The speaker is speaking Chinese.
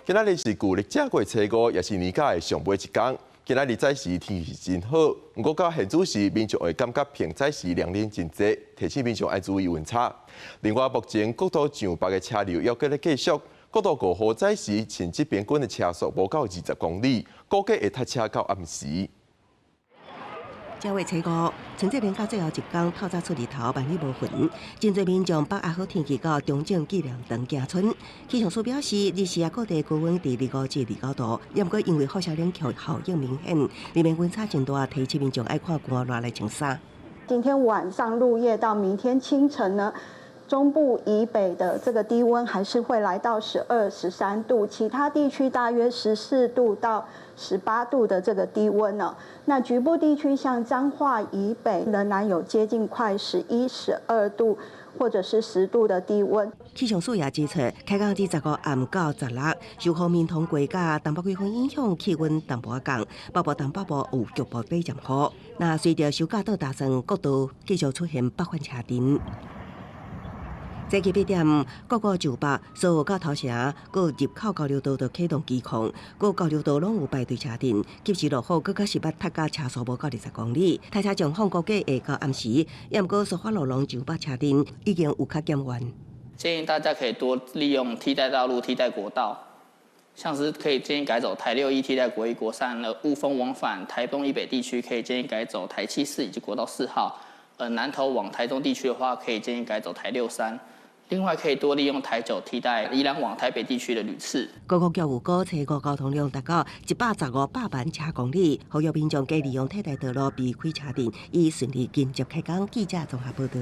今仔日是旧历正月初5，也是年假的上尾一天。今仔日早时天气真好，不过到现在时，民众会感觉偏早时凉冷真济，提醒民众要注意温差。另外，目前国道上北的车流还在继续，国道5号早时前这边均的车速无到20公里，估计会塞车到暗时。 正月初5，春节连假最后一天，透早出日头，万里无云。真侪民众把握好天气到中正纪念堂行春。气象署表示，日时各地高温伫25至29度，也不过因为辐射冷却效应明显，里面温差真大，提醒民众爱看寒热来穿衫。今天晚上入夜到明天清晨呢？ 中部以北的这个低温还是会来到12、13度，其他地区大约14度到18度的这个低温呢。那局部地区像彰化以北，仍然有接近快11、12度或者是10度的低温。气象署也指出，开工至15暗到16，受后面同国家东北季风影响，气温淡薄降，北部东北部有局部短暂雨。那随着收假到大顺，各度继续出现北返车阵。 早起8点，各个就北、所有到头城、各入口交流道都启动机控，各交流道拢有排队车阵，及时落雨，各较10塔加车速无到20公里。台车状况估计会到暗时，也毋过苏花路龙就北车阵已经有较减缓。建议大家可以多利用替代道路、替代国道，像是可以建议改走台61替代国1、国3的雾峰往返台东以北地区，可以建议改走台74以及国道4号。南投往台中地区的话，可以建议改走台63。 另外，可以多利用台9替代宜兰往台北地区的旅次。高公交有高初5交通量达到115万车公里，呼吁民众加利用替代道路避开车阵，以顺利迎接开工。记者综合报道。